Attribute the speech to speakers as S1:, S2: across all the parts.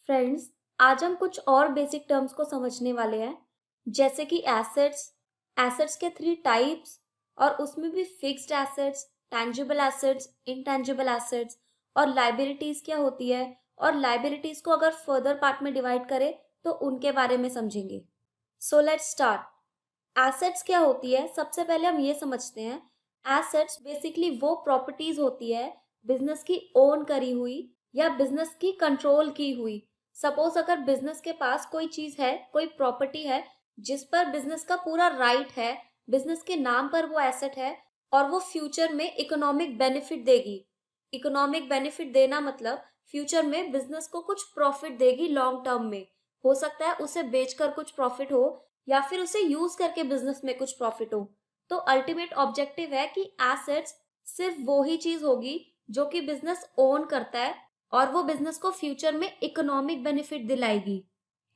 S1: Friends, आज हम कुछ और बेसिक टर्म्स को समझने वाले हैं, जैसे कि एसेट्स, एसेट्स के थ्री टाइप्स और उसमें भी fixed assets, tangible assets, intangible assets और लाइबिलिटीज क्या होती है और लाइबिलिटीज को अगर फर्दर पार्ट में डिवाइड करें तो उनके बारे में समझेंगे। So let's start. एसेट्स क्या होती है, सबसे पहले हम ये समझते हैं। एसेट्स बेसिकली वो प्रॉपर्टीज होती है बिजनेस की ओन करी हुई या बिजनेस की कंट्रोल की हुई। सपोज अगर बिजनेस के पास कोई चीज है, कोई प्रॉपर्टी है जिस पर बिजनेस का पूरा राइट है, बिजनेस के नाम पर वो एसेट है और वो फ्यूचर में इकोनॉमिक बेनिफिट देगी। इकोनॉमिक बेनिफिट देना मतलब फ्यूचर में बिजनेस को कुछ प्रॉफिट देगी लॉन्ग टर्म में। हो सकता है उसे बेचकर कुछ प्रॉफिट हो या फिर उसे यूज करके बिजनेस में कुछ प्रॉफिट हो। तो अल्टीमेट ऑब्जेक्टिव है कि एसेट्स सिर्फ वो ही चीज होगी जो कि बिजनेस ओन करता है और वो बिजनेस को फ्यूचर में इकोनॉमिक बेनिफिट दिलाएगी।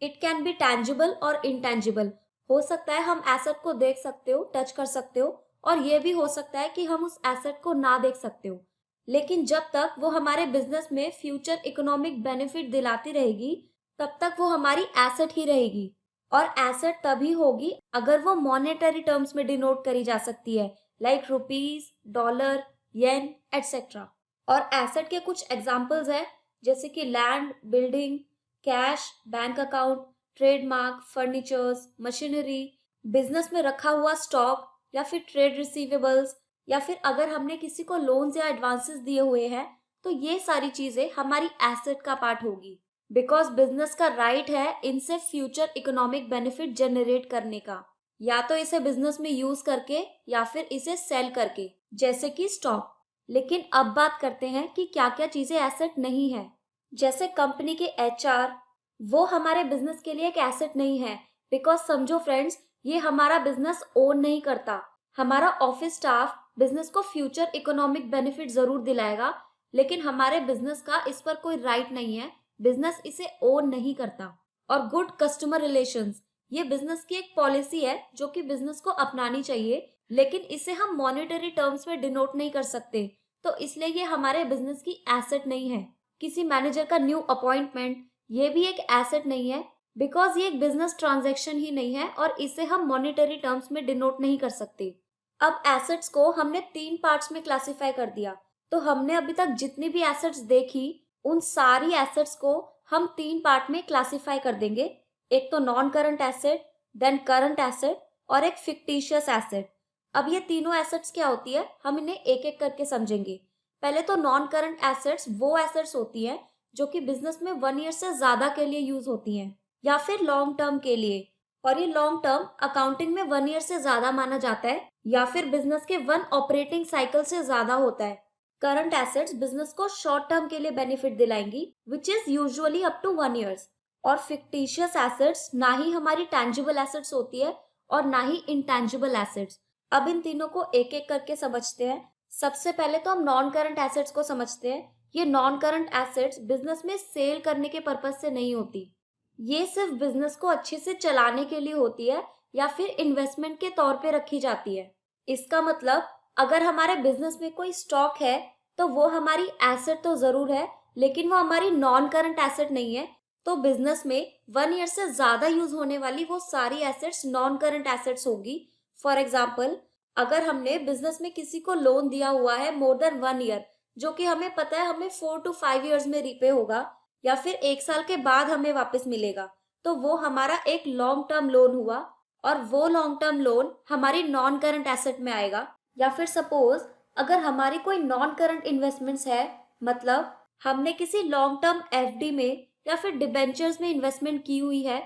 S1: इट कैन बी टैंजिबल और इनटैंजिबल। हो सकता है हम एसेट को देख सकते हो, टच कर सकते हो, और ये भी हो सकता है कि हम उस एसेट को ना देख सकते हो। लेकिन जब तक वो हमारे बिजनेस में फ्यूचर इकोनॉमिक बेनिफिट दिलाती रहेगी, तब तक वो हमारी एसेट ही रहेगी। और एसेट तभी होगी अगर वो मॉनेटरी टर्म्स में डिनोट करी जा सकती है, लाइक रुपीज, डॉलर, येन एटसेट्रा। और एसेट के कुछ एग्जांपल्स है, जैसे कि land, building, cash, bank account, trademark, furnitures, machinery, business में रखा हुआ स्टॉक या फिर ट्रेड रिसीवेबल्स, या फिर अगर हमने किसी को लोन्स या एडवांसेस दिए हुए हैं तो ये सारी चीजें हमारी एसेट का पार्ट होगी। बिकॉज बिजनेस का राइट है इनसे फ्यूचर इकोनॉमिक बेनिफिट जनरेट करने का, या तो इसे बिजनेस में यूज करके या फिर इसे सेल करके, जैसे कि स्टॉक। लेकिन अब बात करते हैं कि क्या क्या चीजें एसेट नहीं है। जैसे कंपनी के एचआर, वो हमारे बिजनेस के लिए एक एसेट नहीं है। बिकॉज समझो फ्रेंड्स, ये हमारा बिजनेस ओन नहीं करता। हमारा ऑफिस स्टाफ बिजनेस को फ्यूचर इकोनॉमिक बेनिफिट जरूर दिलाएगा, लेकिन हमारे बिजनेस का इस पर कोई राइट नहीं है, बिजनेस इसे ओन नहीं करता। और गुड कस्टमर रिलेशंस, ये बिजनेस की एक पॉलिसी है जो कि बिजनेस को अपनानी चाहिए, लेकिन इसे हम मॉनेटरी टर्म्स में डिनोट नहीं कर सकते, तो इसलिए ये हमारे बिजनेस की एसेट नहीं है। किसी मैनेजर का न्यू अपॉइंटमेंट, ये भी एक एसेट नहीं है, बिकॉज ये एक बिजनेस ट्रांजैक्शन ही नहीं है और इसे हम मॉनेटरी टर्म्स में डिनोट नहीं कर सकते। अब एसेट्स को हमने तीन पार्ट्स में क्लासिफाई कर दिया। तो हमने अभी तक जितनी भी एसेट्स देखी, उन सारी एसेट्स को हम तीन पार्ट में क्लासिफाई कर देंगे। एक तो non current asset, then current asset और एक फिक्टिशियस एसेट। अब ये तीनों एसेट्स क्या होती है, हम इन्हें एक एक करके समझेंगे। पहले तो नॉन करंट एसेट्स वो एसेट्स होती हैं जो कि बिजनेस में 1 ईयर से ज्यादा के लिए यूज होती हैं या फिर लॉन्ग टर्म के लिए। और ये लॉन्ग टर्म अकाउंटिंग में 1 ईयर से ज्यादा माना जाता है या फिर बिजनेस के 1 ऑपरेटिंग साइकिल से ज्यादा होता है। करंट एसेट्स बिजनेस को शॉर्ट टर्म के लिए बेनिफिट दिलाएंगी, which is usually up to 1 years. और फिक्टिशियस एसेट्स ना ही हमारी टैंजिबल एसेट्स होती है और ना ही इंटैंजिबल एसेट्स। अब इन तीनों को एक एक करके समझते हैं। सबसे पहले तो हम नॉन करंट एसेट्स को समझते हैं। ये नॉन करंट एसेट्स बिजनेस में सेल करने के पर्पज से नहीं होती, ये सिर्फ बिजनेस को अच्छे से चलाने के लिए होती है या फिर इन्वेस्टमेंट के तौर पे रखी जाती है। इसका मतलब अगर हमारे बिजनेस में कोई स्टॉक है तो वो हमारी एसेट तो जरूर है, लेकिन वो हमारी नॉन करंट एसेट नहीं है। तो बिजनेस में 1 ईयर से ज्यादा यूज होने वाली वो सारी एसेट्स नॉन करंट एसेट्स होगी। फॉर एग्जाम्पल, अगर हमने बिजनेस में किसी को लोन दिया हुआ है मोर देन 1 ईयर, जो कि हमें पता है हमें 4 to 5 ईयर्स में रीपे होगा या फिर 1 साल के बाद हमें वापस मिलेगा, तो वो हमारा एक लॉन्ग टर्म लोन हुआ और वो लॉन्ग टर्म लोन हमारी नॉन करंट एसेट में आएगा। या फिर सपोज अगर हमारी कोई नॉन करंट इन्वेस्टमेंट्स है, मतलब हमने किसी लॉन्ग टर्म एफडी में या फिर डिबेंचर्स में इन्वेस्टमेंट की हुई है,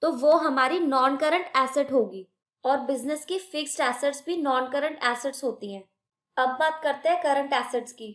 S1: तो वो हमारी नॉन करंट एसेट होगी। और बिजनेस की फिक्स्ड एसेट्स भी नॉन करंट एसेट्स होती हैं। अब बात करते हैं करंट एसेट्स की।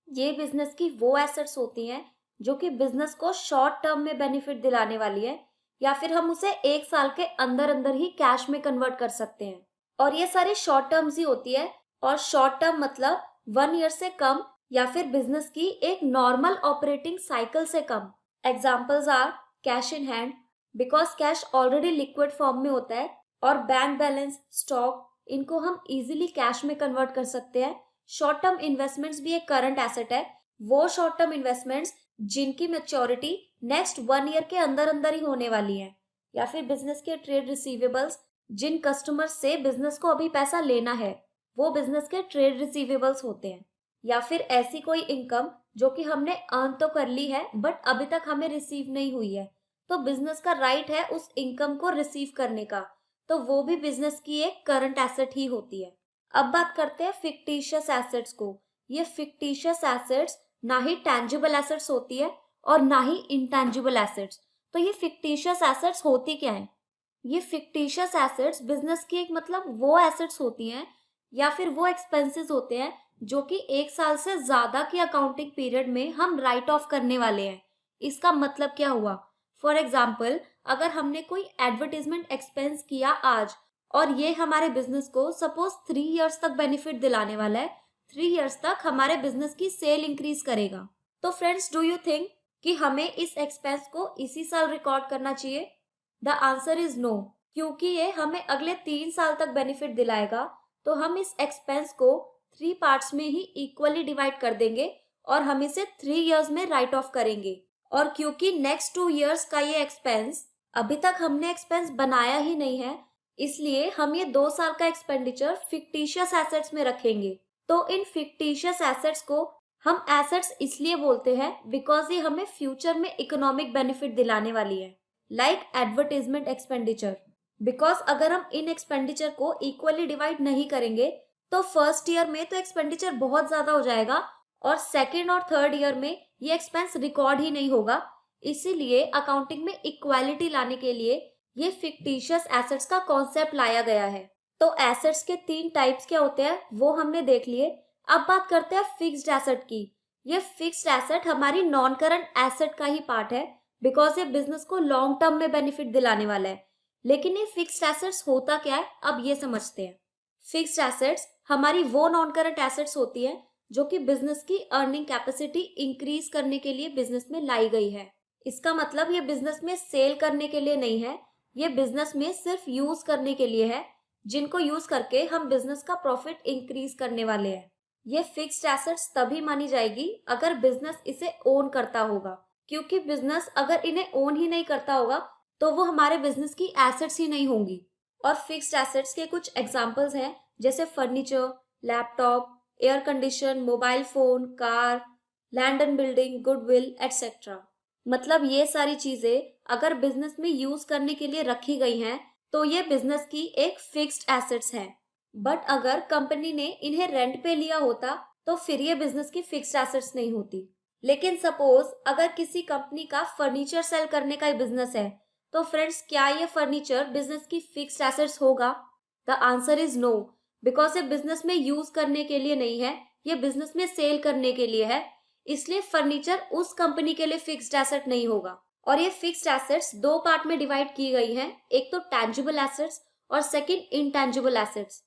S1: ये बिजनेस की वो एसेट्स होती हैं जो कि बिजनेस को शॉर्ट टर्म में बेनिफिट दिलाने वाली है, या फिर हम उसे 1 साल के अंदर अंदर ही कैश में कन्वर्ट कर सकते हैं। और ये सारी शॉर्ट टर्म्स ही होती है। और शॉर्ट टर्म मतलब 1 ईयर से कम या फिर बिजनेस की एक नॉर्मल ऑपरेटिंग साइकिल से कम। Examples are cash in hand, because cash already liquid form में होता है, और बैंक बैलेंस, स्टॉक, इनको हम इजीली कैश में कन्वर्ट कर सकते हैं। शॉर्ट टर्म इन्वेस्टमेंट्स भी एक करंट एसेट है। वो शॉर्ट टर्म इन्वेस्टमेंट्स जिनकी मैच्योरिटी नेक्स्ट 1 ईयर के अंदर अंदर ही होने वाली हैं, या फिर बिजनेस के ट्रेड रिसीवेबल्स जिन कस्टमर से बिजनेस को अभी पैसा लेना है वो बिजनेस के ट्रेड रिसीवेबल्स होते हैं, या फिर ऐसी कोई इनकम जो कि हमने अर्न तो कर ली है बट अभी तक हमें रिसीव नहीं हुई है, तो बिजनेस का राइट है उस इनकम को रिसीव करने का, तो वो भी बिजनेस की एक करंट एसेट ही होती है। अब बात करते हैं फिक्टिशियस एसेट्स को। ये फिक्टिशियस एसेट्स ना ही टैंजिबल एसेट्स होती है और ना ही इंटैंजिबल एसेट्स। तो ये फिक्टिशियस एसेट्स होती क्या है? ये फिक्टिशियस एसेट्स बिजनेस की एक मतलब वो एसेट्स होती हैं या फिर वो एक्सपेंसेस होते हैं जो कि 1 साल से ज्यादा की अकाउंटिंग पीरियड में हम राइट ऑफ करने वाले हैं। इसका मतलब क्या हुआ? फॉर एग्जाम्पल, अगर हमने कोई एडवर्टीजमेंट एक्सपेंस किया आज और ये हमारे बिजनेस को सपोज 3 इयर्स तक बेनिफिट दिलाने वाला है, 3 इयर्स तक हमारे बिजनेस की सेल इंक्रीज करेगा, तो फ्रेंड्स डू यू थिंक कि हमें इस एक्सपेंस को इसी साल रिकॉर्ड करना चाहिए? The answer is no. क्योंकि ये हमें अगले 3 साल तक बेनिफिट दिलाएगा, तो हम इस एक्सपेंस को 3 पार्ट्स में ही इक्वली डिवाइड कर देंगे और हम इसे 3 इयर्स में राइट ऑफ करेंगे। और क्योंकि नेक्स्ट 2 इयर्स का ये एक्सपेंस अभी तक हमने एक्सपेंस बनाया ही नहीं है, इसलिए हम ये 2 साल का एक्सपेंडिचर फिक्टिशियस एसेट्स में रखेंगे। तो इन फिक्टिशियस एसेट्स को हम एसेट्स इसलिए बोलते हैं बिकॉज ये हमें फ्यूचर में इकोनॉमिक बेनिफिट दिलाने वाली है, लाइक एडवर्टीजमेंट एक्सपेंडिचर। बिकॉज अगर हम इन एक्सपेंडिचर को इक्वली डिवाइड नहीं करेंगे तो फर्स्ट ईयर में तो एक्सपेंडिचर बहुत ज्यादा हो जाएगा और सेकेंड और थर्ड ईयर में ये एक्सपेंस रिकॉर्ड ही नहीं होगा। इसीलिए अकाउंटिंग में इक्वालिटी लाने के लिए ये फिक्टिशियस एसेट्स का कॉन्सेप्ट लाया गया है। तो एसेट्स के 3 टाइप्स क्या होते हैं वो हमने देख लिए। अब बात करते हैं फिक्स्ड एसेट की। ये फिक्स्ड एसेट हमारी नॉन करंट एसेट का ही पार्ट है बिकॉज ये बिजनेस को लॉन्ग टर्म में बेनिफिट दिलाने वाला है। लेकिन ये फिक्स्ड एसेट्स होता क्या है, अब ये समझते हैं। फिक्स्ड एसेट्स हमारी वो नॉन करंट एसेट्स होती है जो कि बिजनेस की अर्निंग कैपेसिटी इंक्रीज करने के लिए बिजनेस में लाई गई है। इसका मतलब ये बिजनेस में सेल करने के लिए नहीं है, ये बिजनेस में सिर्फ यूज करने के लिए है, जिनको यूज करके हम बिजनेस का प्रॉफिट इंक्रीज करने वाले हैं। ये फिक्स्ड एसेट्स तभी मानी जाएगी अगर बिजनेस इसे ओन करता होगा, क्योंकि बिजनेस अगर इन्हें ओन ही नहीं करता होगा तो वो हमारे बिजनेस की एसेट्स ही नहीं होंगी। और फिक्स्ड एसेट्स के कुछ एग्जांपल्स हैं जैसे furniture, laptop, air condition, mobile phone, car, land and building, goodwill etcetera. मतलब ये सारी चीजें अगर बिजनेस में यूज करने के लिए रखी गई हैं तो ये बिजनेस की एक फिक्स्ड एसेट्स हैं। बट अगर कंपनी ने इन्हें रेंट पे लिया होता तो फिर ये बिजनेस की फिक्स्ड एसेट्स नहीं होती। लेकिन सपोज अगर किसी कंपनी का फर्नीचर सेल करने का बिजनेस है, तो फ्रेंड्स क्या ये फर्नीचर बिजनेस की फिक्स्ड एसेट्स होगा? The answer is no, because ये बिजनेस में यूज करने के लिए नहीं है, ये बिजनेस में सेल करने के लिए है, इसलिए फर्नीचर उस कंपनी के लिए फिक्स्ड एसेट नहीं होगा। और ये फिक्स्ड एसेट्स 2 पार्ट में डिवाइड की गई हैं, एक तो टैंजिबल एसेट्स और second intangible assets.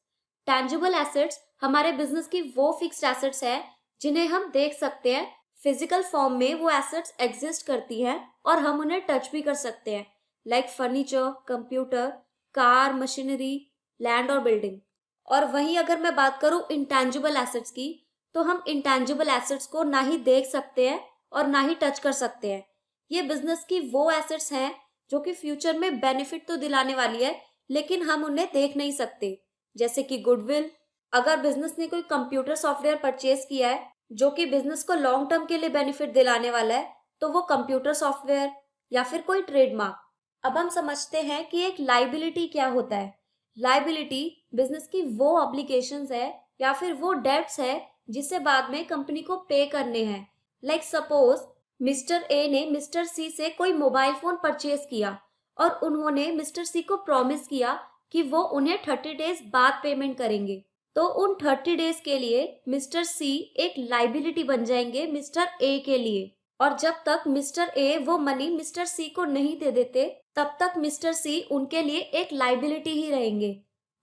S1: Tangible assets हमारे बिजनेस की वो फिक्स्ड एसेट्स है जिन्हें हम देख सकते हैं, फिजिकल फॉर्म में वो एसेट्स एग्जिस्ट करती हैं और हम उन्हें टच भी कर सकते हैं, like furniture, computer, car, machinery, land और बिल्डिंग। और वहीं अगर मैं बात करूं इंटैंजिबल एसेट्स की, तो हम इंटैंजिबल एसेट्स को ना ही देख सकते हैं और ना ही टच कर सकते हैं। ये बिजनेस की वो एसेट्स हैं जो कि फ्यूचर में बेनिफिट तो दिलाने वाली है लेकिन हम उन्हें देख नहीं सकते, जैसे कि गुडविल। अगर बिजनेस ने कोई कंप्यूटर सॉफ्टवेयर परचेज किया है जो कि बिजनेस को लॉन्ग टर्म के लिए बेनिफिट दिलाने वाला है, तो वो कंप्यूटर सॉफ्टवेयर या फिर कोई ट्रेडमार्क। अब हम समझते हैं कि एक लाइबिलिटी क्या होता है। लाइबिलिटी बिजनेस की वो ऑब्लिगेशंस है या फिर वो डेब्ट्स है जिसे बाद में कंपनी को पे करने हैं। लाइक सपोज मिस्टर ए ने मिस्टर सी से कोई मोबाइल फोन परचेज किया और उन्होंने मिस्टर सी को प्रॉमिस किया कि वो उन्हें 30 डेज बाद पेमेंट करेंगे। तो उन 30 डेज के लिए मिस्टर सी एक लाइबिलिटी बन जाएंगे मिस्टर ए के लिए, और जब तक मिस्टर ए वो मनी मिस्टर सी को नहीं दे देते तब तक मिस्टर सी उनके लिए एक लाइबिलिटी ही रहेंगे।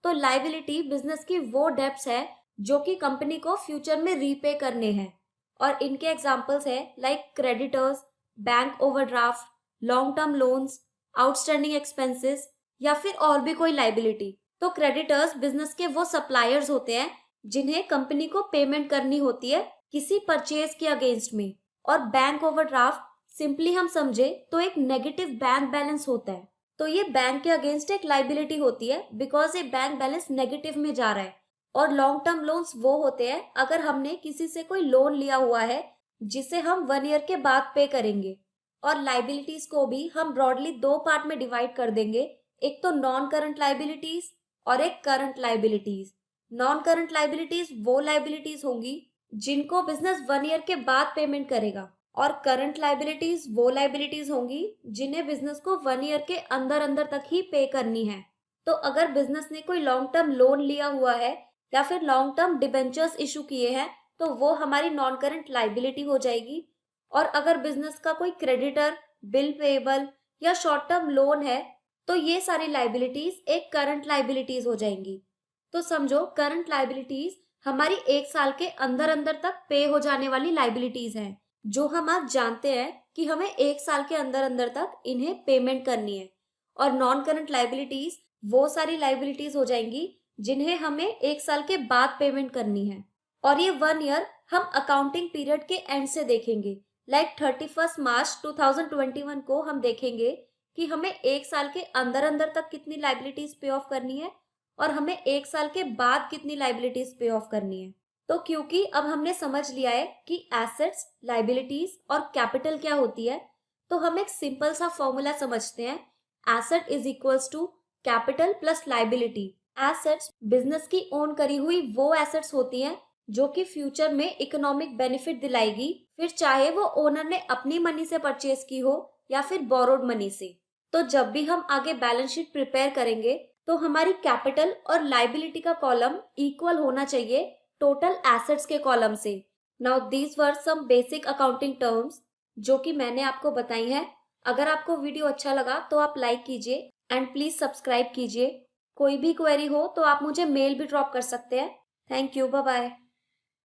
S1: तो लाइबिलिटी बिजनेस की वो डेब्ट्स है जो कि कंपनी को फ्यूचर में रीपे करने हैं। और इनके एग्जांपल्स है like creditors, bank overdraft, long term loans, outstanding expenses या फिर और भी कोई लाइबिलिटी। तो क्रेडिटर्स बिजनेस के वो सप्लायर्स होते हैं जिन्हें कंपनी को पेमेंट करनी होती है किसी परचेज के अगेंस्ट में। और बैंक ओवरड्राफ्ट सिंपली हम समझे तो एक नेगेटिव बैंक बैलेंस होता है। तो ये बैंक के अगेंस्ट एक लाइबिलिटी होती है बिकॉज ये बैंक बैलेंस नेगेटिव में जा रहा है। और लॉन्ग टर्म लोन्स वो होते हैं अगर हमने किसी से कोई लोन लिया हुआ है जिसे हम 1 ईयर के बाद पे करेंगे। और लाइबिलिटीज को भी हम ब्रॉडली 2 पार्ट में डिवाइड कर देंगे, एक तो नॉन करंट लाइबिलिटीज और एक current liabilities. Non current liabilities वो लाइबिलिटीज होंगी जिनको बिजनेस 1 ईयर के बाद पेमेंट करेगा, और करंट लाइबिलिटीज वो लाइबिलिटीज होंगी जिन्हें बिजनेस को 1 ईयर के अंदर अंदर तक ही पे करनी है। तो अगर बिजनेस ने कोई लॉन्ग टर्म लोन लिया हुआ है या फिर लॉन्ग टर्म डिबेंचर्स इशू किए हैं तो वो हमारी नॉन करंट लाइबिलिटी हो जाएगी। और अगर बिजनेस का कोई क्रेडिटर, बिल पेएबल या शॉर्ट टर्म लोन है तो ये सारी लाइबिलिटीज एक करंट लाइबिलिटीज हो जाएंगी। तो समझो करंट लाइबिलिटीज हमारी 1 साल के अंदर अंदर तक पे हो जाने वाली लाइबिलिटीज हैं, जो हम आज जानते हैं कि हमें 1 साल के अंदर अंदर तक इन्हें पेमेंट करनी है। और नॉन करंट लाइबिलिटीज वो सारी लाइबिलिटीज हो जाएंगी जिन्हें हमें 1 साल के बाद पेमेंट करनी है। और ये 1 ईयर हम अकाउंटिंग पीरियड के एंड से देखेंगे, लाइक 31 मार्च 2021 को हम देखेंगे कि हमें 1 साल के अंदर अंदर तक कितनी लाइबिलिटीज पे ऑफ करनी है और हमें 1 साल के बाद कितनी लाइबिलिटीज पे ऑफ करनी है। तो क्योंकि अब हमने समझ लिया है कि एसेट्स, लाइबिलिटीज और कैपिटल क्या होती है, तो हम एक सिंपल सा फॉर्मूला समझते हैं। Asset is equals to capital plus liability. Assets business की ओन करी हुई वो एसेट्स होती हैं जो कि फ्यूचर में इकोनॉमिक बेनिफिट दिलाएगी, फिर चाहे वो ओनर ने अपनी मनी से परचेज की हो या फिर बोरोड मनी से। तो जब भी हम आगे बैलेंस शीट प्रिपेयर करेंगे तो हमारी कैपिटल और लाइबिलिटी का कॉलम इक्वल होना चाहिए टोटल एसेट्स के कॉलम से। Now these were some basic accounting terms जो कि मैंने आपको बताई हैं। अगर आपको वीडियो अच्छा लगा तो आप लाइक कीजिए एंड प्लीज सब्सक्राइब कीजिए। कोई भी क्वेरी हो तो आप मुझे मेल भी ड्रॉप कर सकते हैं। Thank you, bye bye.